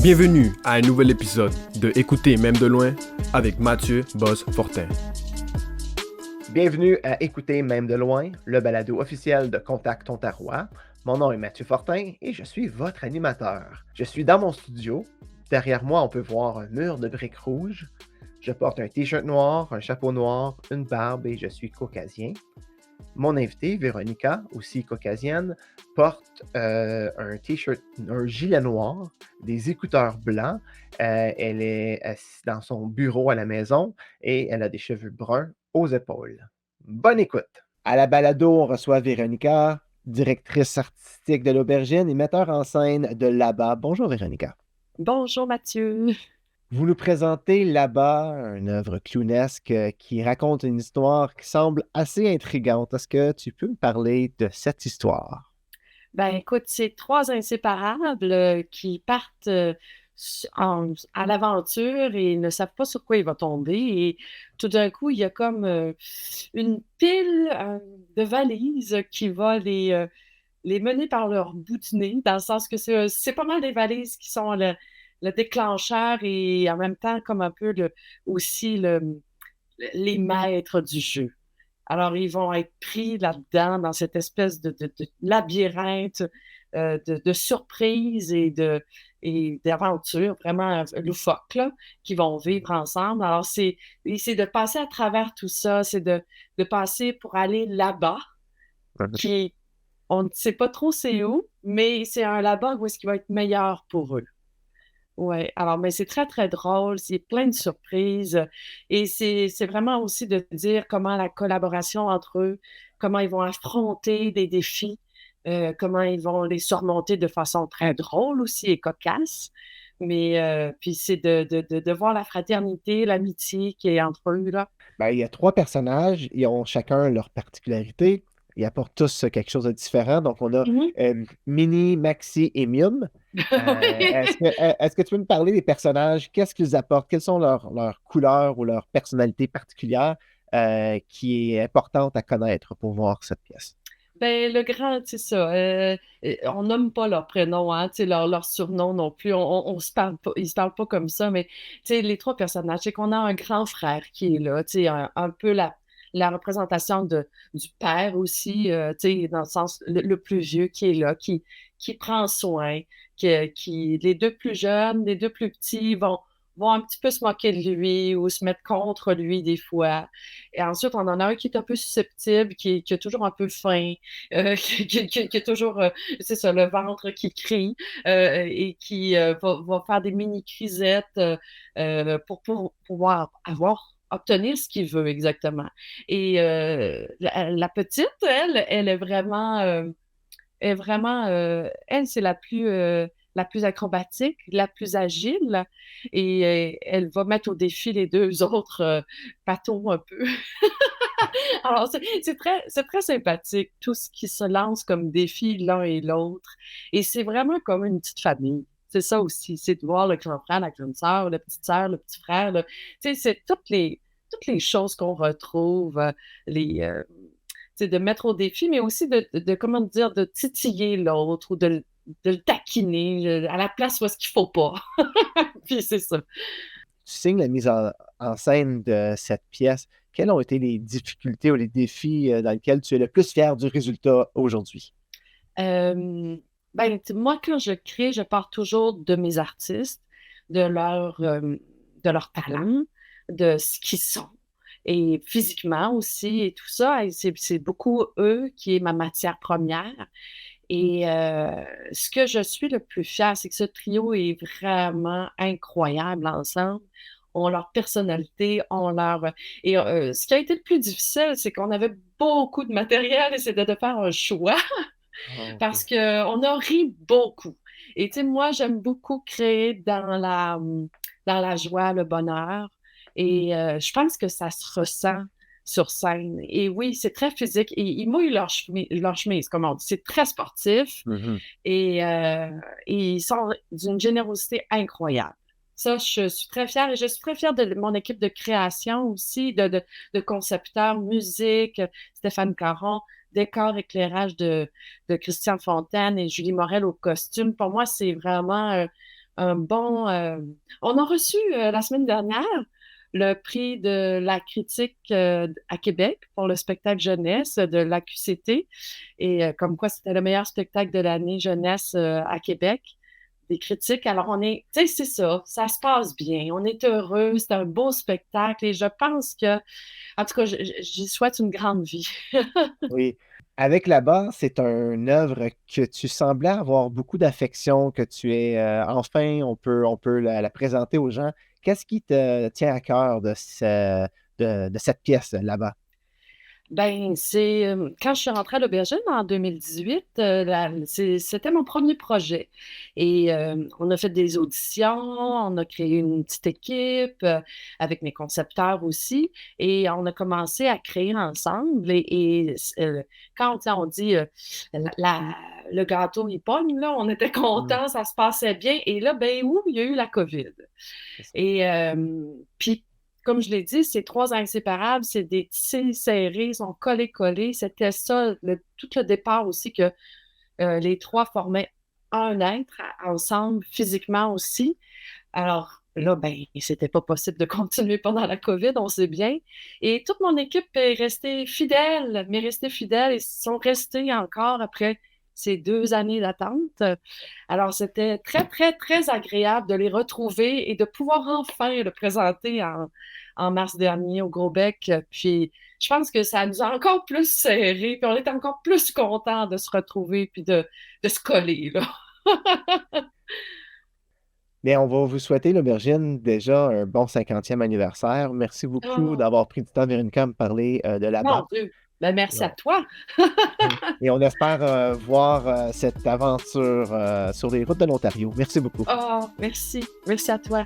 Bienvenue à un nouvel épisode de Écouter même de loin avec Mathieu Boss-Fortin. Bienvenue à Écouter même de loin, le balado officiel de Contact Ontarois. Mon nom est Mathieu Fortin et je suis votre animateur. Je suis dans mon studio. Derrière moi, on peut voir un mur de briques rouges. Je porte un t-shirt noir, un chapeau noir, une barbe et je suis caucasien. Mon invitée, Véronica, aussi caucasienne, porte un t-shirt, un gilet noir, des écouteurs blancs. Elle est assise dans son bureau à la maison et elle a des cheveux bruns aux épaules. Bonne écoute! À la balado, on reçoit Véronica, directrice artistique de l'Aubergine et metteur en scène de Là-bas. Bonjour Véronica. Bonjour Mathieu. Vous nous présentez Là-bas, une œuvre clownesque qui raconte une histoire qui semble assez intrigante. Est-ce que tu peux me parler de cette histoire? Ben écoute, c'est trois inséparables qui partent à l'aventure et ne savent pas sur quoi il va tomber. Et tout d'un coup, il y a comme une pile de valises qui va les mener par leur bout de nez, dans le sens que c'est pas mal des valises qui sont le déclencheur et en même temps comme un peu aussi les maîtres du jeu. Alors, ils vont être pris là-dedans, dans cette espèce de labyrinthe de surprises et d'aventures vraiment loufoques là, qu'ils vont vivre ensemble. Alors, c'est de passer à travers tout ça, c'est de passer pour aller là-bas, qui on ne sait pas trop c'est où, mais c'est un là-bas où est-ce qu'il va être meilleur pour eux. Ouais, alors, mais c'est très, très drôle, c'est plein de surprises et c'est vraiment aussi de dire comment la collaboration entre eux, comment ils vont affronter des défis, comment ils vont les surmonter de façon très drôle aussi et cocasse. Mais puis c'est de voir la fraternité, l'amitié qui est entre eux, là. Ben, il y a trois personnages, ils ont chacun leur particularité. Ils apportent tous quelque chose de différent. Donc, on a Minnie, Maxi et Mium. Est-ce que tu peux me parler des personnages? Qu'est-ce qu'ils apportent? Quelles sont leurs couleurs ou leurs personnalités particulières qui est importante à connaître pour voir cette pièce? Ben, le grand, c'est ça. On nomme pas leur prénom, hein, leur surnom non plus. On se parle pas, ils se parlent pas comme ça, mais les trois personnages, c'est qu'on a un grand frère qui est là, un peu la représentation du père aussi, dans le sens le plus vieux qui est là, qui prend soin, les deux plus jeunes, les deux plus petits vont un petit peu se moquer de lui ou se mettre contre lui des fois. Et ensuite, on en a un qui est un peu susceptible, qui est toujours un peu faim, qui est toujours, c'est ça, le ventre qui crie et qui va faire des mini-crisettes pour pouvoir obtenir ce qu'il veut exactement. Et la petite, elle est vraiment, elle, c'est la plus acrobatique, la plus agile, et elle va mettre au défi les deux autres patons un peu. Alors, c'est très sympathique, tout ce qui se lance comme défi l'un et l'autre. Et c'est vraiment comme une petite famille. C'est ça aussi, c'est de voir le grand frère, la grande sœur, la petite sœur, le petit frère. Là. C'est toutes les choses qu'on retrouve, les, de mettre au défi, mais aussi comment dire, de titiller l'autre ou de le taquiner à la place où est-ce qu'il faut pas. Puis c'est ça. Tu signes la mise en scène de cette pièce. Quelles ont été les difficultés ou les défis dans lesquels tu es le plus fier du résultat aujourd'hui? Moi, quand je crée, je pars toujours de mes artistes, de leur talent, de ce qu'ils sont. Et physiquement aussi, et tout ça, et c'est beaucoup eux qui est ma matière première. Et ce que je suis le plus fière, c'est que ce trio est vraiment incroyable ensemble. Ont leur personnalité, ont leur... Et ce qui a été le plus difficile, c'est qu'on avait beaucoup de matériel et c'était de faire un choix parce qu'on a ri beaucoup. Et tu sais, moi, j'aime beaucoup créer dans la joie, le bonheur. Et je pense que ça se ressent sur scène. Et oui, c'est très physique. Et ils mouillent leur chemise, comme on dit. C'est très sportif. Mm-hmm. Et ils sont d'une générosité incroyable. Ça, je suis très fière et je suis très fière de mon équipe de création aussi, de concepteurs, musique, Stéphane Caron, décor, éclairage de Christian Fontaine et Julie Morel au costume. Pour moi, c'est vraiment un bon... On a reçu la semaine dernière le prix de la critique à Québec pour le spectacle jeunesse de l'AQCT et comme quoi c'était le meilleur spectacle de l'année jeunesse à Québec des critiques. Alors, tu sais, c'est ça se passe bien, on est heureux, c'est un beau spectacle et je pense que, en tout cas, j'y souhaite une grande vie. Oui. Avec là-bas, c'est une œuvre que tu semblais avoir beaucoup d'affection, que tu es enfin, on peut la présenter aux gens. Qu'est-ce qui te tient à cœur de cette pièce là-bas? Ben, c'est quand je suis rentrée à l'Aubergine en 2018, c'était mon premier projet. Et on a fait des auditions, on a créé une petite équipe avec mes concepteurs aussi, et on a commencé à créer ensemble. Quand on dit le gâteau il pogne, là, on était Mm. contents, ça se passait bien. Et là, ben, il y a eu la COVID. C'est ça. Et puis, comme je l'ai dit, c'est trois inséparables, c'est des tissés serrés, ils sont collés-collés. C'était ça, tout le départ aussi, que les trois formaient un être ensemble, physiquement aussi. Alors là, ben, c'était pas possible de continuer pendant la COVID, on sait bien. Et toute mon équipe est restée fidèle, mais restée fidèle et sont restés encore après ces 2 années d'attente. Alors, c'était très, très, très agréable de les retrouver et de pouvoir enfin le présenter en mars dernier au Gros Bec. Puis, je pense que ça nous a encore plus serrés, puis on est encore plus contents de se retrouver puis de se coller, là. Bien, on va vous souhaiter, l'Aubergine, déjà un bon 50e anniversaire. Merci beaucoup Oh, d'avoir pris du temps, Véronica, à me parler de mon là-bas. Dieu! Ben, Et merci à on, toi. et on espère voir cette aventure sur les routes de l'Ontario. Merci beaucoup. Oh, merci. Merci à toi.